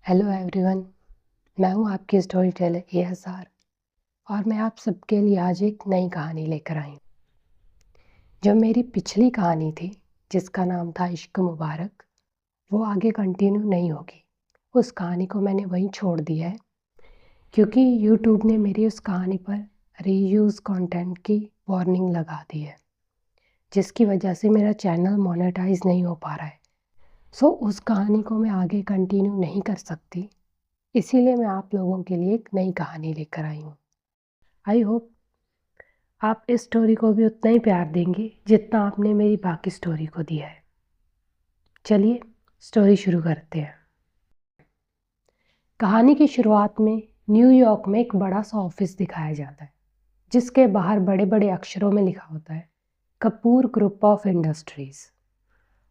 Hello everyone, मैं हूँ आपकी स्टोरी टेलर ASR और मैं आप सबके लिए आज एक नई कहानी लेकर आई हूँ। जो मेरी पिछली कहानी थी जिसका नाम था इश्क मुबारक, वो आगे कंटिन्यू नहीं होगी। उस कहानी को मैंने वहीं छोड़ दिया है क्योंकि यूट्यूब ने मेरी उस कहानी पर रीयूज़ कंटेंट की वार्निंग लगा दी है, जिसकी वजह से मेरा चैनल मोनेटाइज नहीं हो पा रहा है। सो उस कहानी को मैं आगे कंटिन्यू नहीं कर सकती, इसीलिए मैं आप लोगों के लिए एक नई कहानी लेकर आई हूँ। आई होप आप इस स्टोरी को भी उतना ही प्यार देंगे जितना आपने मेरी बाकी स्टोरी को दिया है। चलिए स्टोरी शुरू करते हैं। कहानी की शुरुआत में न्यूयॉर्क में एक बड़ा सा ऑफिस दिखाया जाता है, जिसके बाहर बड़े बड़े अक्षरों में लिखा होता है Kapoor group of industries.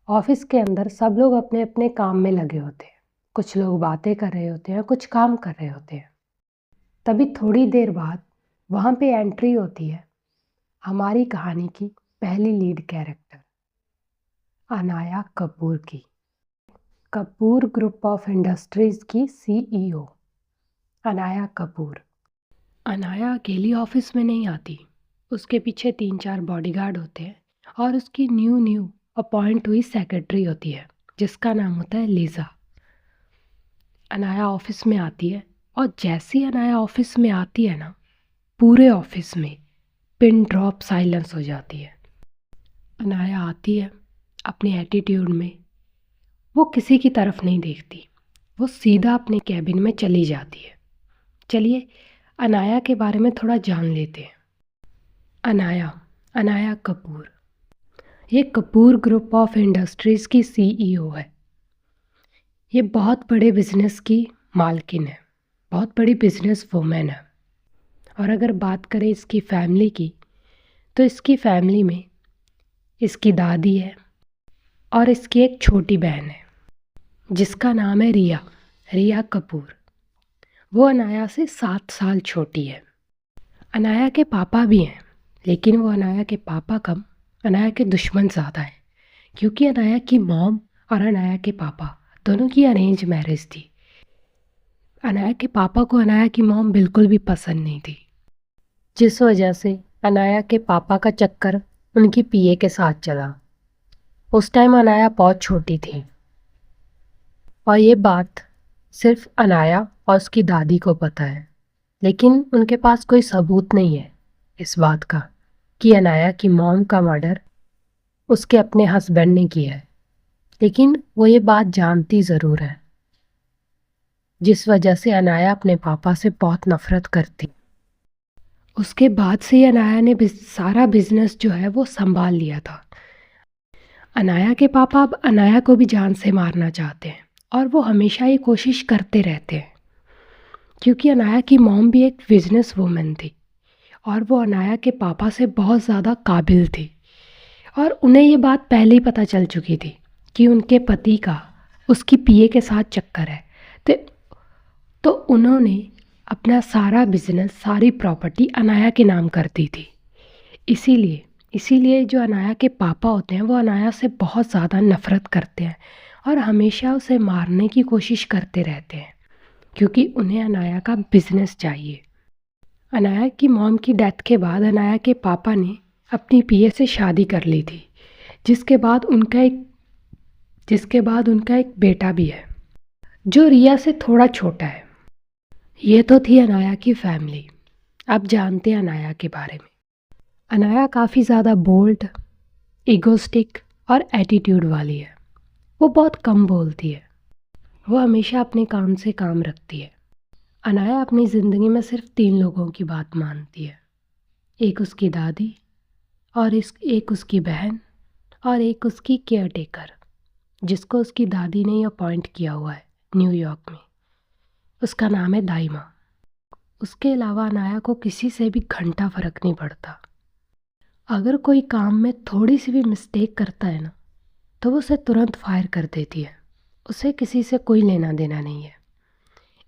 Office के अंदर सब लोग अपने अपने काम में लगे होते हैं। कुछ लोग बातें कर रहे होते हैं, कुछ काम कर रहे होते हैं। तभी थोड़ी देर बाद वहाँ पे एंट्री होती है हमारी कहानी की पहली लीड कैरेक्टर अनाया कपूर की। कपूर ग्रुप ऑफ इंडस्ट्रीज़ की CEO अनाया कपूर। अनाया अकेली ऑफिस में नहीं आती, उसके पीछे 3-4 बॉडीगार्ड होते हैं और उसकी न्यू अपॉइंट हुई सेक्रेटरी होती है जिसका नाम होता है लीज़ा। अनाया ऑफिस में आती है और जैसी अनाया ऑफिस में आती है ना, पूरे ऑफिस में पिन ड्रॉप साइलेंस हो जाती है। अनाया आती है अपने एटीट्यूड में, वो किसी की तरफ नहीं देखती, वो सीधा अपने कैबिन में चली जाती है। चलिए अनाया के बारे में थोड़ा जान लेते हैं। अनाया कपूर, ये कपूर ग्रुप ऑफ इंडस्ट्रीज़ की CEO है। ये बहुत बड़े बिजनेस की मालकिन है, बहुत बड़ी बिजनेस वूमेन है। और अगर बात करें इसकी फैमिली की, तो इसकी फैमिली में इसकी दादी है और इसकी एक छोटी बहन है जिसका नाम है रिया कपूर। वो अनाया से 7 साल छोटी है। अनाया के पापा भी हैं, लेकिन वो अनाया के पापा कम, अनाया के दुश्मन ज़्यादा है, क्योंकि अनाया की मॉम और अनाया के पापा दोनों की अरेंज मैरिज थी। अनाया के पापा को अनाया की मॉम बिल्कुल भी पसंद नहीं थी, जिस वजह से अनाया के पापा का चक्कर उनकी PA के साथ चला। उस टाइम अनाया बहुत छोटी थी और ये बात सिर्फ अनाया और उसकी दादी को पता है, लेकिन उनके पास कोई सबूत नहीं है इस बात का कि अनाया की मॉम का मर्डर उसके अपने हस्बैंड ने किया है। लेकिन वो ये बात जानती ज़रूर है, जिस वजह से अनाया अपने पापा से बहुत नफ़रत करती। उसके बाद से अनाया ने सारा बिजनेस जो है वो संभाल लिया था। अनाया के पापा अब अनाया को भी जान से मारना चाहते हैं और वो हमेशा ये कोशिश करते रहते हैं, क्योंकि अनाया की मॉम भी एक बिजनेस वूमेन थी और वो अनाया के पापा से बहुत ज़्यादा काबिल थी। और उन्हें ये बात पहले ही पता चल चुकी थी कि उनके पति का उसकी PA के साथ चक्कर है। तो उन्होंने अपना सारा बिजनेस, सारी प्रॉपर्टी अनाया के नाम कर दी थी। इसीलिए जो अनाया के पापा होते हैं वो अनाया से बहुत ज़्यादा नफ़रत करते हैं और हमेशा उसे मारने की कोशिश करते रहते हैं, क्योंकि उन्हें अनाया का बिजनेस चाहिए। अनाया की मॉम की डेथ के बाद अनाया के पापा ने अपनी PA से शादी कर ली थी, जिसके बाद उनका एक बेटा भी है जो रिया से थोड़ा छोटा है। ये तो थी अनाया की फैमिली। अब जानते हैं अनाया के बारे में। अनाया काफ़ी ज़्यादा बोल्ड, ईगोस्टिक और एटीट्यूड वाली है। वो बहुत कम बोलती है, वो हमेशा अपने काम से काम रखती है। अनाया अपनी ज़िंदगी में सिर्फ 3 लोगों की बात मानती है, एक उसकी दादी और एक उसकी बहन और एक उसकी केयरटेकर, जिसको उसकी दादी ने अपॉइंट किया हुआ है न्यूयॉर्क में। उसका नाम है दाइमा। उसके अलावा अनाया को किसी से भी घंटा फ़र्क नहीं पड़ता। अगर कोई काम में थोड़ी सी भी मिस्टेक करता है ना, तो वो उसे तुरंत फायर कर देती है। उसे किसी से कोई लेना देना नहीं है।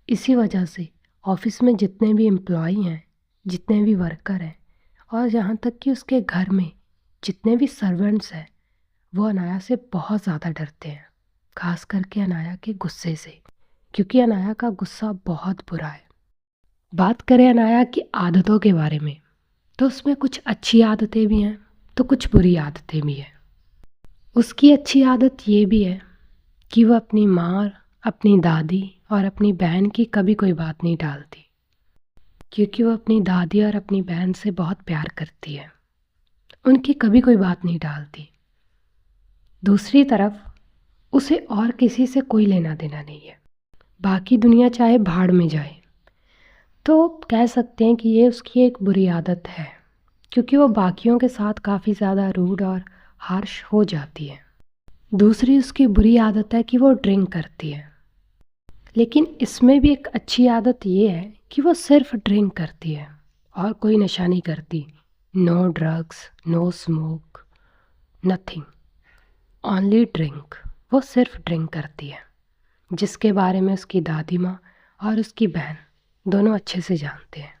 इसी वजह से ऑफिस में जितने भी एम्प्लॉय हैं, जितने भी वर्कर हैं और यहाँ तक कि उसके घर में जितने भी सर्वेंट्स हैं, वो अनाया से बहुत ज़्यादा डरते हैं, खास करके अनाया के गुस्से से, क्योंकि अनाया का गुस्सा बहुत बुरा है। बात करें अनाया की आदतों के बारे में, तो उसमें कुछ अच्छी आदतें भी हैं तो कुछ बुरी आदतें भी हैं। उसकी अच्छी आदत ये भी है कि वह अपनी माँ, अपनी दादी और अपनी बहन की कभी कोई बात नहीं टालती, क्योंकि वह अपनी दादी और अपनी बहन से बहुत प्यार करती है। उनकी कभी कोई बात नहीं टालती। दूसरी तरफ उसे और किसी से कोई लेना देना नहीं है। बाकी दुनिया चाहे भाड़ में जाए, तो कह सकते हैं कि ये उसकी एक बुरी आदत है, क्योंकि वो बाकियों के साथ काफ़ी ज़्यादा रूड और हार्श हो जाती है। दूसरी उसकी बुरी आदत है कि वो ड्रिंक करती है। लेकिन इसमें भी एक अच्छी आदत ये है कि वो सिर्फ ड्रिंक करती है और कोई नशा नहीं करती। No drugs, no smoke, nothing, only drink. वो सिर्फ ड्रिंक करती है, जिसके बारे में उसकी दादी माँ और उसकी बहन दोनों अच्छे से जानते हैं।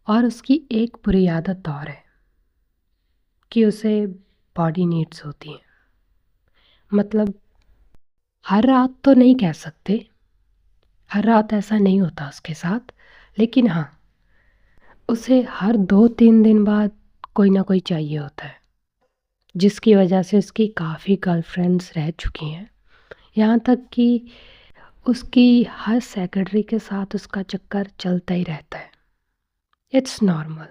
और उसकी एक बुरी आदत और है कि उसे बॉडी नीड्स होती हैं। मतलब हर रात तो नहीं कह सकते, हर रात ऐसा नहीं होता उसके साथ, लेकिन हाँ, उसे हर 2-3 दिन बाद कोई ना कोई चाहिए होता है, जिसकी वजह से उसकी काफ़ी गर्लफ्रेंड्स रह चुकी हैं। यहाँ तक कि उसकी हर सेक्रेटरी के साथ उसका चक्कर चलता ही रहता है। इट्स नॉर्मल,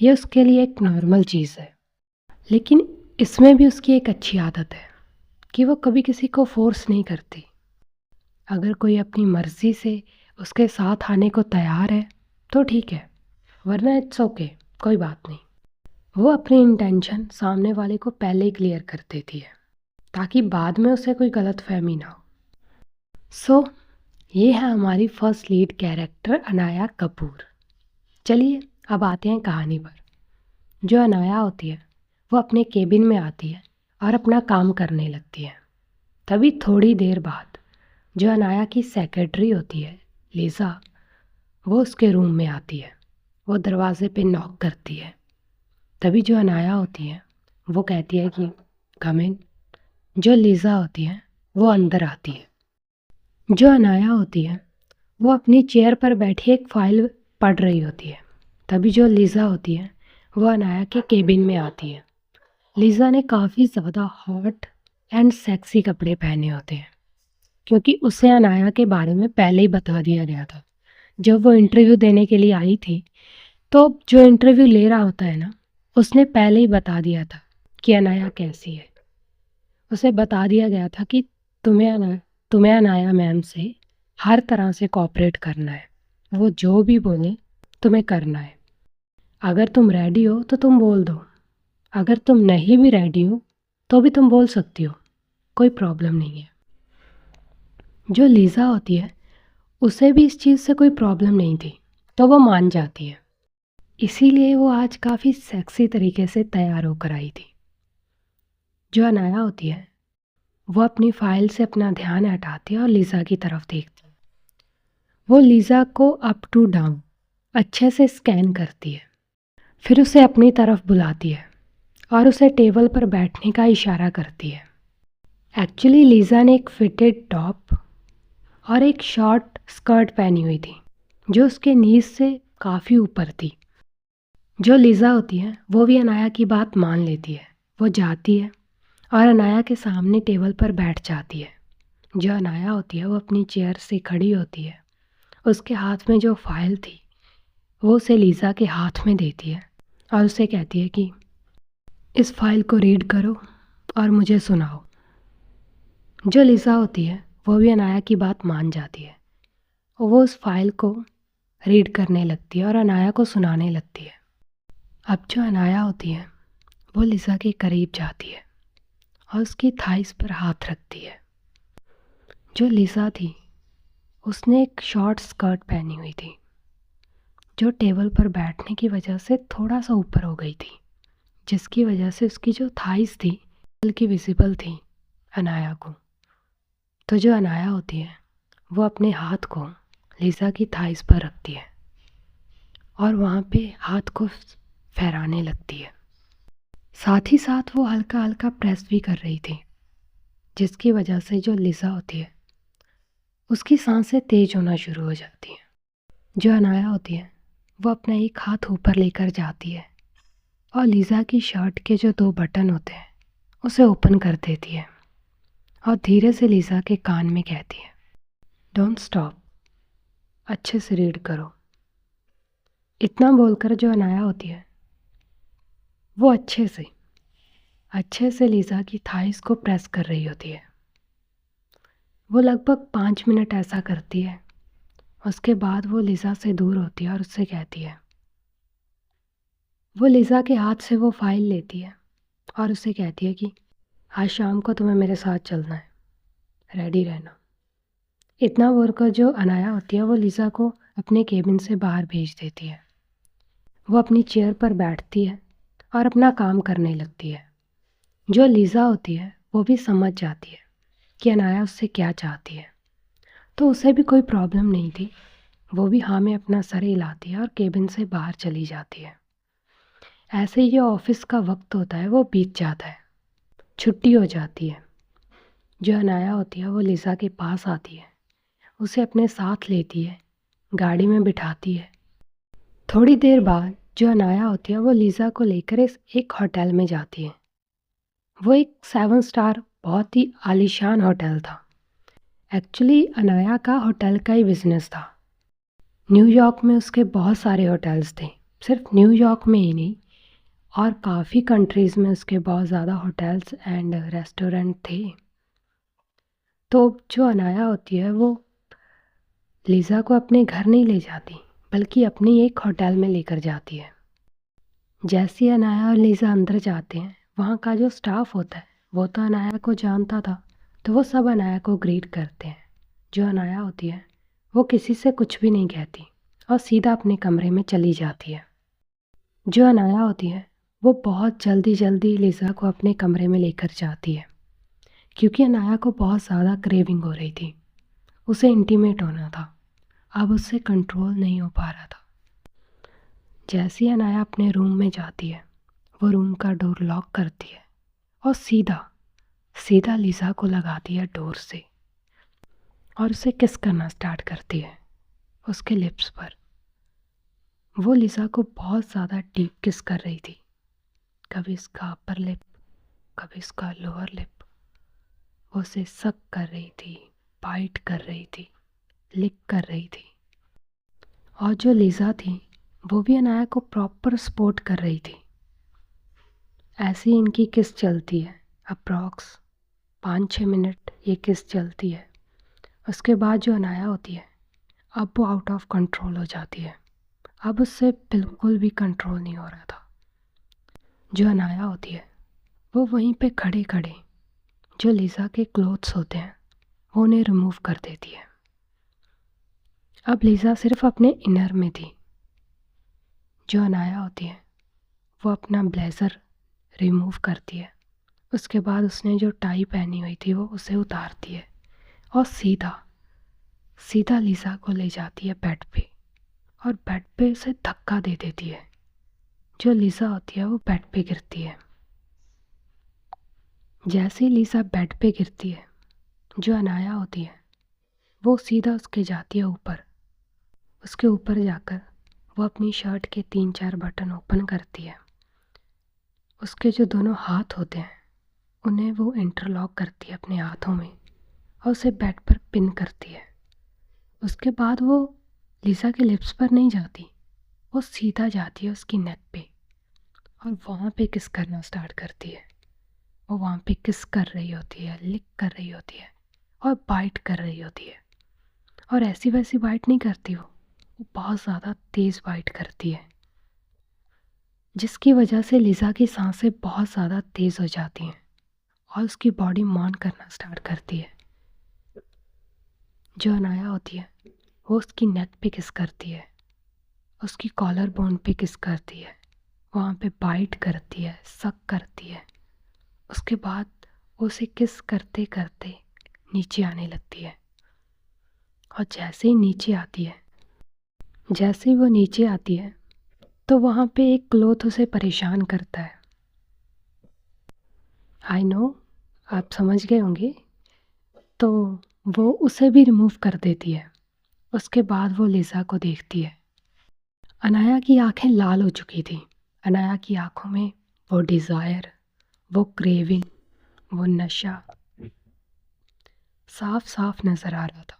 ये उसके लिए एक नॉर्मल चीज़ है। लेकिन इसमें भी उसकी एक अच्छी आदत है कि वो कभी किसी को फोर्स नहीं करती। अगर कोई अपनी मर्ज़ी से उसके साथ आने को तैयार है तो ठीक है, वरना इट्स ओके, कोई बात नहीं। वो अपनी इंटेंशन सामने वाले को पहले ही क्लियर कर देती है, ताकि बाद में उसे कोई गलतफहमी ना हो। सो ये है हमारी first lead character Anaya Kapoor. चलिए अब आते हैं कहानी पर। जो अनाया होती है वो अपने केबिन में आती है और अपना काम करने लगती है। तभी थोड़ी देर बाद जो अनाया की सेक्रेटरी होती है, लीज़ा, वो उसके रूम में आती है। वो दरवाज़े पे नॉक करती है। तभी जो अनाया होती है वो कहती है कि कम इन। जो लीज़ा होती है वो अंदर आती है। जो अनाया होती है वो अपनी चेयर पर बैठी एक फ़ाइल पढ़ रही होती है। तभी जो लीज़ा होती है वो अनाया के केबिन में आती है। लीज़ा ने काफ़ी ज़्यादा हॉट एंड सेक्सी कपड़े पहने होते हैं, क्योंकि उसे अनाया के बारे में पहले ही बता दिया गया था। जब वो इंटरव्यू देने के लिए आई थी, तो जो इंटरव्यू ले रहा होता है ना, उसने पहले ही बता दिया था कि अनाया कैसी है। उसे बता दिया गया था कि तुम्हें अनाया मैम से हर तरह से कोऑपरेट करना है। वो जो भी बोले तुम्हें करना है। अगर तुम रेडी हो तो तुम बोल दो, अगर तुम नहीं भी रेडी हो तो भी तुम बोल सकती हो, कोई प्रॉब्लम नहीं है। जो लीज़ा होती है उसे भी इस चीज़ से कोई प्रॉब्लम नहीं थी, तो वो मान जाती है। इसीलिए वो आज काफ़ी सेक्सी तरीके से तैयार होकर आई थी। जो अनाया होती है वो अपनी फ़ाइल से अपना ध्यान हटाती है और लीज़ा की तरफ देखती है। वो लीज़ा को अप टू डाउन अच्छे से स्कैन करती है, फिर उसे अपनी तरफ बुलाती है और उसे टेबल पर बैठने का इशारा करती है। एक्चुअली लीज़ा ने एक फिटेड टॉप और एक शॉर्ट स्कर्ट पहनी हुई थी, जो उसके नीज से काफ़ी ऊपर थी। जो लीज़ा होती है वो भी अनाया की बात मान लेती है। वो जाती है और अनाया के सामने टेबल पर बैठ जाती है। जो अनाया होती है वो अपनी चेयर से खड़ी होती है। उसके हाथ में जो फाइल थी वो उसे लीज़ा के हाथ में देती है और उसे कहती है कि इस फाइल को रीड करो और मुझे सुनाओ। जो लीज़ा होती है वो भी अनाया की बात मान जाती है। वो उस फाइल को रीड करने लगती है और अनाया को सुनाने लगती है। अब जो अनाया होती है वो लीज़ा के करीब जाती है और उसकी थाइस पर हाथ रखती है। जो लीज़ा थी उसने एक शॉर्ट स्कर्ट पहनी हुई थी, जो टेबल पर बैठने की वजह से थोड़ा सा ऊपर हो गई थी, जिसकी वजह से उसकी जो थाइस थी बल्कि विजिबल थी अनाया को। तो जो अनाया होती है वो अपने हाथ को लीज़ा की थाइस पर रखती है और वहाँ पे हाथ को फहराने लगती है। साथ ही साथ वो हल्का हल्का प्रेस भी कर रही थी, जिसकी वजह से जो लीज़ा होती है उसकी सांसें तेज होना शुरू हो जाती हैं। जो अनाया होती है वो अपना एक हाथ ऊपर लेकर जाती है और लीज़ा की शर्ट के जो 2 बटन होते हैं उसे ओपन कर देती है और धीरे से लीज़ा के कान में कहती है, डोंट स्टॉप, अच्छे से रीड करो। इतना बोलकर जो अनाया होती है वो अच्छे से लीज़ा की थाइस को प्रेस कर रही होती है। वो लगभग 5 मिनट ऐसा करती है। उसके बाद वो लीज़ा से दूर होती है और उससे कहती है, वो लीज़ा के हाथ से वो फाइल लेती है और उससे कहती है कि आज शाम को तुम्हें मेरे साथ चलना है, रेडी रहना। इतना बोलकर जो अनाया होती है वो लीज़ा को अपने केबिन से बाहर भेज देती है। वो अपनी चेयर पर बैठती है और अपना काम करने लगती है। जो लीज़ा होती है वो भी समझ जाती है कि अनाया उससे क्या चाहती है, तो उसे भी कोई प्रॉब्लम नहीं थी। वो भी हाँ में अपना सर हिलाती है और केबिन से बाहर चली जाती है। ऐसे ही जो ऑफिस का वक्त होता है वो बीत जाता है, छुट्टी हो जाती है। जो अनाया होती है वो लीज़ा के पास आती है, उसे अपने साथ लेती है, गाड़ी में बिठाती है। थोड़ी देर बाद जो अनाया होती है वो लीज़ा को लेकर एक होटल में जाती है। वो एक 7 स्टार बहुत ही आलीशान होटल था। एक्चुअली अनाया का होटल का ही बिजनेस था। न्यूयॉर्क में उसके बहुत सारे होटल्स थे, सिर्फ न्यूयॉर्क में ही नहीं और काफ़ी कंट्रीज़ में उसके बहुत ज़्यादा होटल्स एंड रेस्टोरेंट थे। तो जो अनाया होती है वो लीज़ा को अपने घर नहीं ले जाती, बल्कि अपनी एक होटल में लेकर जाती है। जैसे ही अनाया और लीज़ा अंदर जाते हैं, वहाँ का जो स्टाफ होता है वो तो अनाया को जानता था, तो वो सब अनाया को ग्रीट करते हैं। जो अनाया होती है वो किसी से कुछ भी नहीं कहती और सीधा अपने कमरे में चली जाती है। जो अनाया होती है वो बहुत जल्दी लीज़ा को अपने कमरे में लेकर जाती है, क्योंकि अनाया को बहुत ज़्यादा क्रेविंग हो रही थी। उसे इंटीमेट होना था, अब उससे कंट्रोल नहीं हो पा रहा था। जैसे ही अनाया अपने रूम में जाती है, वो रूम का डोर लॉक करती है और सीधा लीज़ा को लगाती है डोर से और उसे किस करना स्टार्ट करती है उसके लिप्स पर। वो लीज़ा को बहुत ज़्यादा डीप किस कर रही थी, कभी इसका अपर लिप, कभी इसका लोअर लिप। वो उसे सक कर रही थी, बाइट कर रही थी, लिक कर रही थी। और जो लीज़ा थी वो भी अनाया को प्रॉपर सपोर्ट कर रही थी। ऐसी इनकी किस चलती है, अप्रॉक्स 5-6 मिनट ये किस चलती है। उसके बाद जो अनाया होती है अब वो आउट ऑफ कंट्रोल हो जाती है। अब उससे बिल्कुल भी कंट्रोल नहीं हो रहा था। जो अनाया होती है वो वहीं पे खड़े खड़े जो लीज़ा के क्लोथ्स होते हैं वो उन्हें रिमूव कर देती है। अब लीज़ा सिर्फ अपने इनर में थी। जो अनाया होती है वो अपना ब्लेज़र रिमूव करती है। उसके बाद उसने जो टाई पहनी हुई थी वो उसे उतारती है और सीधा लीज़ा को ले जाती है बेड पे और बेड पे उसे धक्का दे देती है। जो लीज़ा होती है वो बेड पे गिरती है। जैसे ही लीज़ा बेड पे गिरती है, जो अनाया होती है वो सीधा उसके जाती है ऊपर। उसके ऊपर जाकर वो अपनी शर्ट के 3-4 बटन ओपन करती है। उसके जो दोनों हाथ होते हैं उन्हें वो इंटरलॉक करती है अपने हाथों में और उसे बेड पर पिन करती है। उसके बाद वो लीज़ा के लिप्स पर नहीं जाती, वो सीधा जाती है उसकी नेक पे और वहाँ पे किस करना स्टार्ट करती है। वो वहाँ पे किस कर रही होती है, लिक कर रही होती है और बाइट कर रही होती है। और ऐसी वैसी बाइट नहीं करती, वो बहुत ज़्यादा तेज़ बाइट करती है, जिसकी वजह से लीज़ा की सांसें बहुत ज़्यादा तेज़ हो जाती हैं और उसकी बॉडी मॉन करना स्टार्ट करती है। जो अनाया होती है वो उसकी नेक पे किस करती है, उसकी कॉलर बोन पे किस करती है, वहाँ पे बाइट करती है, सक करती है। उसके बाद वो उसे किस करते करते नीचे आने लगती है और जैसे ही वो नीचे आती है तो वहाँ पे एक क्लोथ उसे परेशान करता है। आई नो आप समझ गए होंगे। तो वो उसे भी रिमूव कर देती है। उसके बाद वो लिज़ा को देखती है। अनाया की आंखें लाल हो चुकी थी। अनाया की आंखों में वो डिज़ायर, वो क्रेविंग, वो नशा साफ साफ नज़र आ रहा था।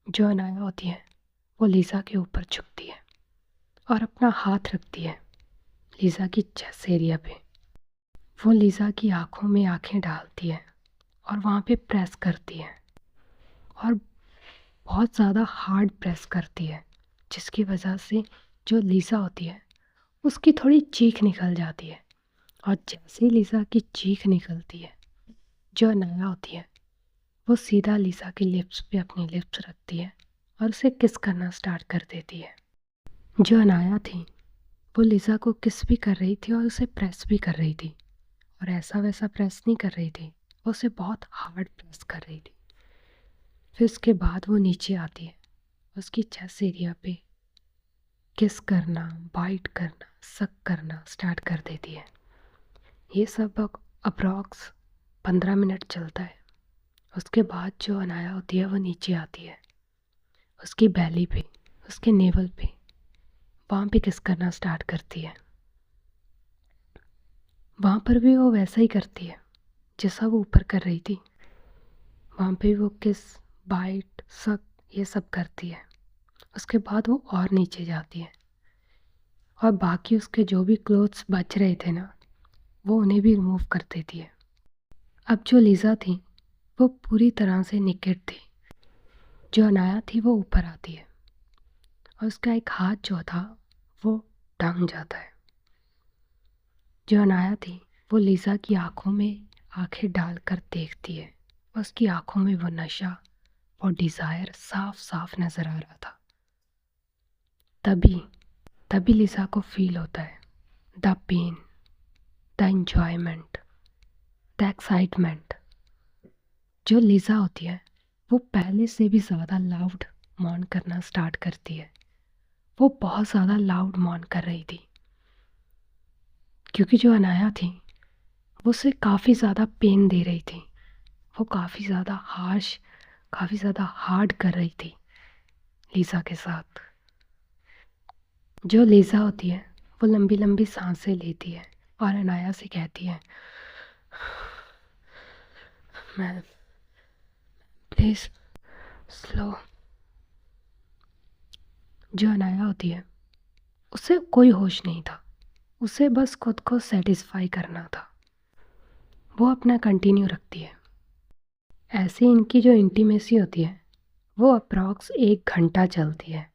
जो अनाया होती है वो लिज़ा के ऊपर झुकती है और अपना हाथ रखती है लिज़ा की चेस्ट एरिया पे। वो लिज़ा की आंखों में आंखें डालती है और वहाँ पे प्रेस करती है और बहुत ज़्यादा हार्ड प्रेस करती है, जिसकी वजह से जो लिज़ा होती है उसकी थोड़ी चीख निकल जाती है। और जैसे ही लिज़ा की चीख निकलती है, जो अनाया होती है वो सीधा लिज़ा की लिप्स पे अपनी लिप्स रखती है और उसे किस करना स्टार्ट कर देती है। जो अनाया थी वो लिज़ा को किस भी कर रही थी और उसे प्रेस भी कर रही थी, और ऐसा वैसा प्रेस नहीं कर रही थी, वो उसे बहुत हार्ड प्रेस कर रही थी। फिर उसके बाद वो नीचे आती है, उसकी चेस्ट एरिया पे किस करना, बाइट करना, सक करना स्टार्ट कर देती है। ये सब अप्रॉक्स 15 मिनट चलता है। उसके बाद जो अनाया होती है वो नीचे आती है, उसकी बैली पे, उसके नेवल पे, वहाँ पे किस करना स्टार्ट करती है। वहाँ पर भी वो वैसा ही करती है जैसा वो ऊपर कर रही थी। वहाँ पे वो किस, बाइट, सक ये सब करती है। उसके बाद वो और नीचे जाती है और बाकी उसके जो भी क्लोथ्स बच रहे थे ना, वो उन्हें भी रिमूव कर देती है। अब जो लिज़ा थी वो पूरी तरह से निकेट थी। जो अनाया थी वो ऊपर आती है और उसका एक हाथ जो था वो ढंग जाता है। जो अनाया थी वो लिज़ा की आंखों में आंखें डालकर देखती है। उसकी आंखों में वो नशा और डिज़ायर साफ साफ नज़र आ रहा था। तभी तभी लिज़ा को फील होता है the pain, the enjoyment, the excitement. जो लिज़ा होती है वो पहले से भी ज़्यादा लाउड मौन करना स्टार्ट करती है। वो बहुत ज़्यादा लाउड मौन कर रही थी क्योंकि जो अनाया थी वो उसे काफ़ी ज़्यादा पेन दे रही थी। वो काफ़ी ज़्यादा हार्श, काफ़ी ज़्यादा हार्ड कर रही थी लिज़ा के साथ। जो लिज़ा होती है वो लंबी लंबी सांसें लेती है और अनाया से कहती है, मैम प्लीज़ स्लो। जो अनाया होती है उसे कोई होश नहीं था, उसे बस खुद को सेटिस्फाई करना था। वो अपना कंटिन्यू रखती है। ऐसे इनकी जो इंटीमेसी होती है वो अप्रॉक्स 1 घंटा चलती है।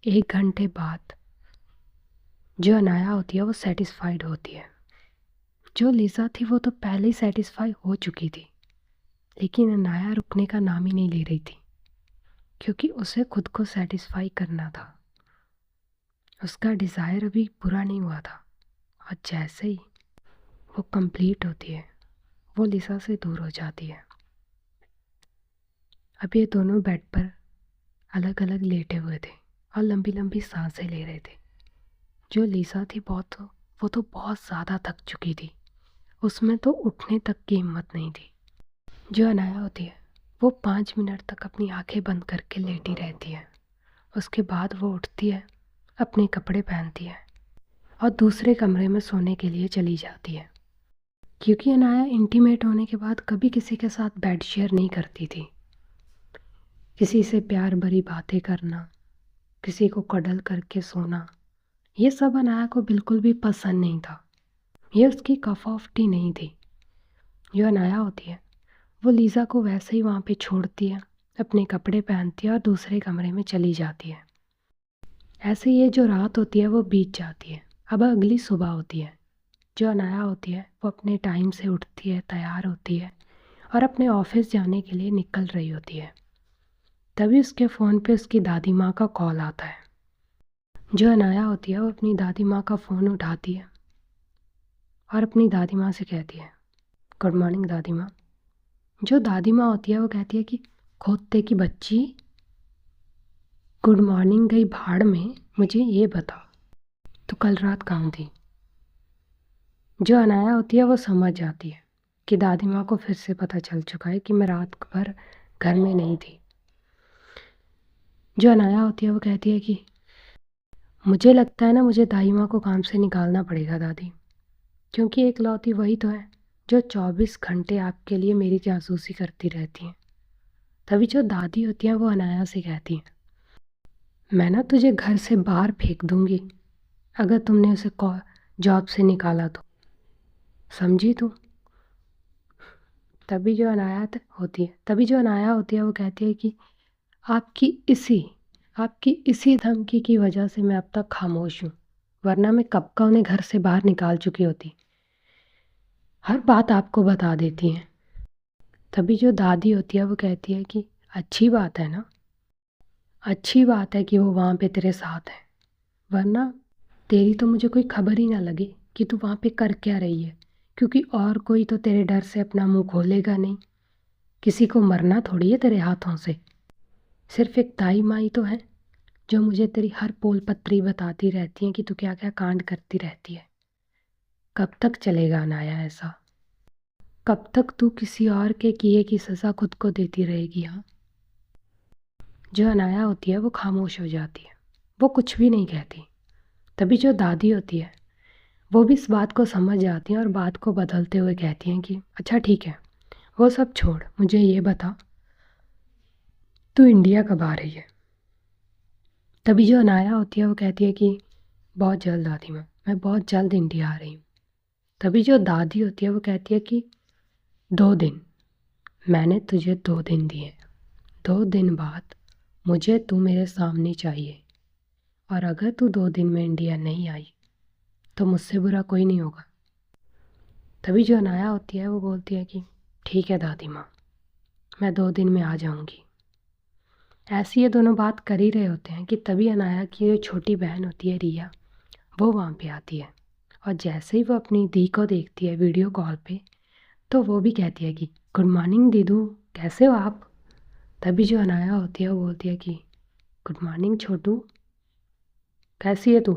1 घंटे बाद जो अनाया होती है वो सेटिस्फाइड होती है। जो लिज़ा थी वो तो पहले ही सेटिस्फाई हो चुकी थी, लेकिन अनाया रुकने का नाम ही नहीं ले रही थी क्योंकि उसे खुद को सेटिस्फाई करना था। उसका डिज़ायर अभी पूरा नहीं हुआ था और जैसे ही वो कंप्लीट होती है वो लिज़ा से दूर हो जाती है। अब ये दोनों बेड पर अलग अलग लेटे हुए थे और लंबी लंबी सांसें ले रहे थे। जो लिज़ा थी वो तो बहुत ज़्यादा थक चुकी थी, उसमें तो उठने तक की हिम्मत नहीं थी। जो अनाया होती है वो 5 मिनट तक अपनी आंखें बंद करके लेटी रहती है। उसके बाद वो उठती है, अपने कपड़े पहनती है और दूसरे कमरे में सोने के लिए चली जाती है। क्योंकि अनाया इंटीमेट होने के बाद कभी किसी के साथ बेड शेयर नहीं करती थी। किसी से प्यार भरी बातें करना, किसी को कडल करके सोना, ये सब अनाया को बिल्कुल भी पसंद नहीं था। ये उसकी कप ऑफ टी नहीं थी। जो अनाया होती है वो लिज़ा को वैसे ही वहाँ पे छोड़ती है, अपने कपड़े पहनती है और दूसरे कमरे में चली जाती है। ऐसे ये जो रात होती है वो बीत जाती है। अब अगली सुबह होती है। जो अनाया होती है वो अपने टाइम से उठती है, तैयार होती है और अपने ऑफिस जाने के लिए निकल रही होती है। तभी उसके फ़ोन पे उसकी दादी माँ का कॉल आता है। जो अनाया होती है वो अपनी दादी माँ का फ़ोन उठाती है और अपनी दादी माँ से कहती है, गुड मॉर्निंग दादी माँ। जो दादी माँ होती है वो कहती है कि खोते की बच्ची, गुड मॉर्निंग गई भाड़ में, मुझे ये बता तो कल रात कहाँ थी। जो अनाया होती है वो समझ जाती है कि दादी माँ को फिर से पता चल चुका है कि मैं रात भर घर में नहीं थी। जो अनाया होती है वो कहती है कि मुझे लगता है ना, मुझे दाई माँ को काम से निकालना पड़ेगा दादी, क्योंकि एकलौती वही तो है जो 24 घंटे आपके लिए मेरी जासूसी करती रहती हैं। तभी जो दादी होती हैं वो अनाया से कहती हैं, मैं ना तुझे घर से बाहर फेंक दूंगी अगर तुमने उसे जॉब से निकाला तो, समझी तू? तभी जो अनाया होती है वो कहती है कि आपकी इसी आपकी इसी धमकी की वजह से मैं अब तक खामोश हूँ, वरना मैं कब का उन्हें घर से बाहर निकाल चुकी होती। हर बात आपको बता देती हैं। तभी जो दादी होती है वो कहती है कि अच्छी बात है ना, अच्छी बात है कि वो वहाँ पे तेरे साथ है, वरना तेरी तो मुझे कोई खबर ही ना लगी कि तू वहाँ पे कर क्या रही है, क्योंकि और कोई तो तेरे डर से अपना मुंह खोलेगा नहीं। किसी को मरना थोड़ी है तेरे हाथों से, सिर्फ एक ताई माई तो है जो मुझे तेरी हर पोल पत्री बताती रहती हैं कि तू क्या क्या कांड करती रहती है। कब तक चलेगा अनाया ऐसा? कब तक तू किसी और के किए की सज़ा खुद को देती रहेगी? हाँ। जो अनाया होती है वो खामोश हो जाती है, वो कुछ भी नहीं कहती। तभी जो दादी होती है वो भी इस बात को समझ जाती हैं और बात को बदलते हुए कहती हैं कि अच्छा ठीक है, वो सब छोड़, मुझे ये बता तू इंडिया कब आ रही है? तभी जो अनाया होती है वो कहती है कि बहुत जल्द दादी माँ, मैं बहुत जल्द इंडिया आ रही हूँ। तभी जो दादी होती है वो कहती है कि 2 दिन, मैंने तुझे 2 दिन दिए, 2 दिन बाद मुझे तू मेरे सामने चाहिए, और अगर तू 2 दिन में इंडिया नहीं आई तो मुझसे बुरा कोई नहीं होगा। तभी जो अनाया होती है वो बोलती है कि ठीक है दादी माँ, मैं 2 दिन में आ जाऊँगी। ऐसी ये दोनों बात कर ही रहे होते हैं कि तभी अनाया की जो छोटी बहन होती है रिया, वो वहाँ पे आती है, और जैसे ही वो अपनी दी को देखती है वीडियो कॉल पे, तो वो भी कहती है कि गुड मॉर्निंग दीदू, कैसे हो आप? तभी जो अनाया होती है वो बोलती है कि गुड मॉर्निंग छोटू, कैसी है तू,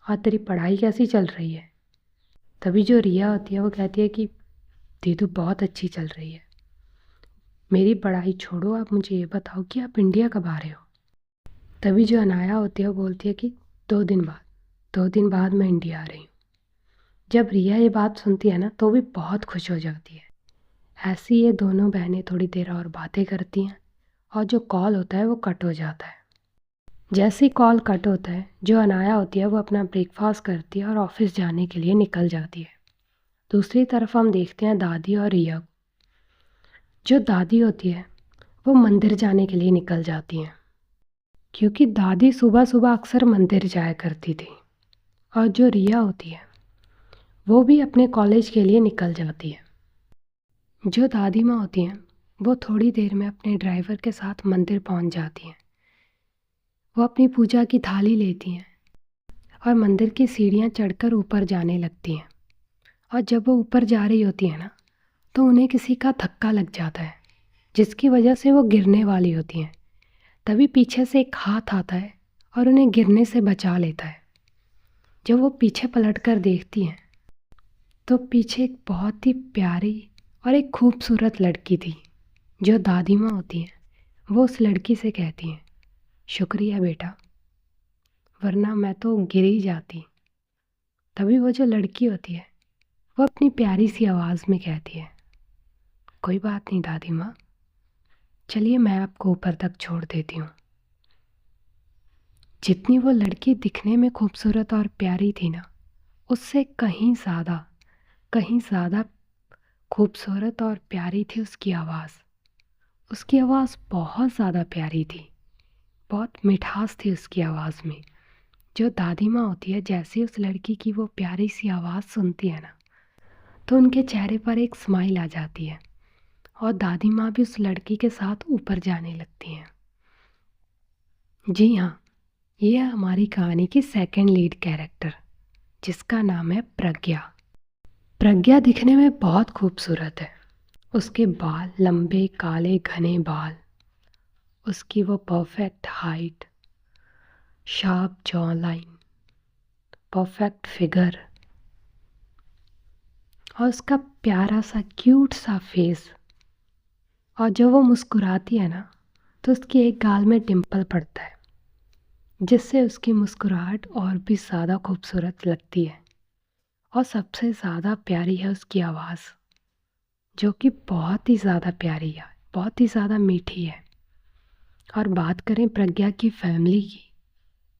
और तेरी पढ़ाई कैसी चल रही है? तभी जो रिया होती है वो कहती है कि दीदू बहुत अच्छी चल रही है। मेरी पढ़ाई छोड़ो, आप मुझे ये बताओ कि आप इंडिया कब आ रहे हो? तभी जो अनाया होती है वो बोलती है कि 2 दिन बाद, 2 दिन बाद मैं इंडिया आ रही हूँ। जब रिया ये बात सुनती है ना तो भी बहुत खुश हो जाती है। ऐसी ये दोनों बहनें थोड़ी देर और बातें करती हैं, और जो कॉल होता है वो कट हो जाता है। जैसे ही कॉल कट होता है, जो अनाया होती है वो अपना ब्रेकफास्ट करती है और ऑफिस जाने के लिए निकल जाती है। दूसरी तरफ हम देखते हैं दादी और रिया को। जो दादी होती है वो मंदिर जाने के लिए निकल जाती हैं, क्योंकि दादी सुबह सुबह अक्सर मंदिर जाया करती थी। और जो रिया होती है वो भी अपने कॉलेज के लिए निकल जाती है। जो दादी माँ होती हैं वो थोड़ी देर में अपने ड्राइवर के साथ मंदिर पहुँच जाती हैं। वो अपनी पूजा की थाली लेती हैं और मंदिर की सीढ़ियाँ चढ़कर ऊपर जाने लगती हैं। और जब वो ऊपर जा रही होती है ना, तो उन्हें किसी का धक्का लग जाता है, जिसकी वजह से वो गिरने वाली होती हैं। तभी पीछे से एक हाथ आता है और उन्हें गिरने से बचा लेता है। जब वो पीछे पलट कर देखती हैं तो पीछे एक बहुत ही प्यारी और एक खूबसूरत लड़की थी। जो दादी माँ होती हैं वो उस लड़की से कहती हैं, शुक्रिया बेटा, वरना मैं तो गिर ही जाती। तभी वो जो लड़की होती है वो अपनी प्यारी सी आवाज़ में कहती है, कोई बात नहीं दादी माँ, चलिए मैं आपको ऊपर तक छोड़ देती हूँ। जितनी वो लड़की दिखने में खूबसूरत और प्यारी थी ना, उससे कहीं ज़्यादा खूबसूरत और प्यारी थी उसकी आवाज़। उसकी आवाज़ बहुत ज़्यादा प्यारी थी, बहुत मिठास थी उसकी आवाज़ में। जो दादी माँ होती है, जैसे ही उस लड़की की वो प्यारी सी आवाज़ सुनती है ना, तो उनके चेहरे पर एक स्माइल आ जाती है, और दादी माँ भी उस लड़की के साथ ऊपर जाने लगती हैं। जी हाँ, ये है हमारी कहानी की सेकंड लीड कैरेक्टर, जिसका नाम है प्रज्ञा। प्रज्ञा दिखने में बहुत खूबसूरत है। उसके बाल लंबे काले घने बाल, उसकी वो perfect height, sharp jaw line, perfect figure, और उसका प्यारा सा क्यूट सा फेस। और जब वो मुस्कुराती है ना तो उसकी एक गाल में डिम्पल पड़ता है, जिससे उसकी मुस्कुराहट और भी ज़्यादा खूबसूरत लगती है। और सबसे ज़्यादा प्यारी है उसकी आवाज़, जो कि बहुत ही ज़्यादा प्यारी है, बहुत ही ज़्यादा मीठी है। और बात करें प्रज्ञा की फैमिली की,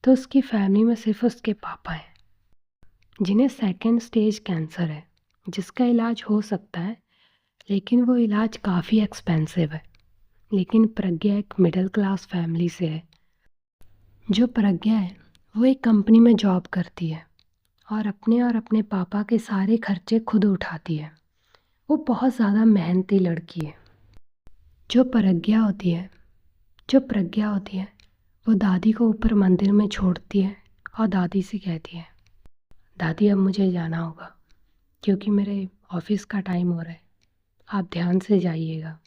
तो उसकी फैमिली में सिर्फ उसके पापा हैं, जिन्हें सेकंड स्टेज कैंसर है, जिसका इलाज हो सकता है, लेकिन वो इलाज काफ़ी एक्सपेंसिव है। लेकिन प्रज्ञा एक मिडिल क्लास फैमिली से है। जो प्रज्ञा है वो एक कंपनी में जॉब करती है और अपने पापा के सारे खर्चे खुद उठाती है। वो बहुत ज़्यादा मेहनती लड़की है। जो प्रज्ञा होती है वो दादी को ऊपर मंदिर में छोड़ती है और दादी से कहती है, दादी अब मुझे जाना होगा क्योंकि मेरे ऑफिस का टाइम हो रहा है, आप ध्यान से जाइएगा।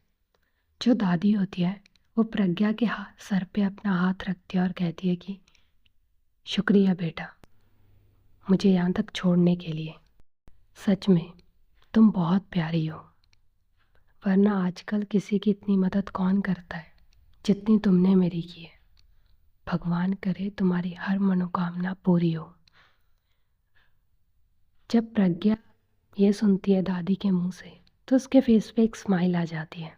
जो दादी होती है वो प्रज्ञा के सर पे अपना हाथ रखती है और कहती है कि शुक्रिया बेटा, मुझे यहाँ तक छोड़ने के लिए। सच में तुम बहुत प्यारी हो, वरना आजकल किसी की इतनी मदद कौन करता है जितनी तुमने मेरी की है। भगवान करे तुम्हारी हर मनोकामना पूरी हो। जब प्रज्ञा ये सुनती है दादी के मुंह से, तो उसके फेस पे एक स्माइल आ जाती है।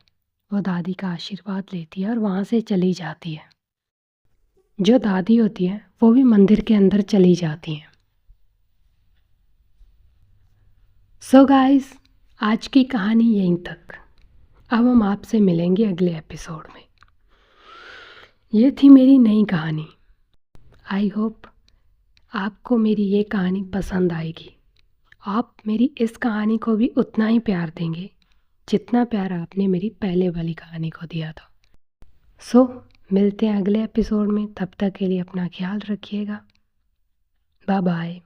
वो दादी का आशीर्वाद लेती है और वहाँ से चली जाती है। जो दादी होती है वो भी मंदिर के अंदर चली जाती हैं। सो गाइस, आज की कहानी यहीं तक। अब हम आपसे मिलेंगे अगले एपिसोड में। ये थी मेरी नई कहानी। आई होप आपको मेरी ये कहानी पसंद आएगी। आप मेरी इस कहानी को भी उतना ही प्यार देंगे जितना प्यार आपने मेरी पहले वाली कहानी को दिया था। सो मिलते हैं अगले एपिसोड में। तब तक के लिए अपना ख्याल रखिएगा। Bye bye.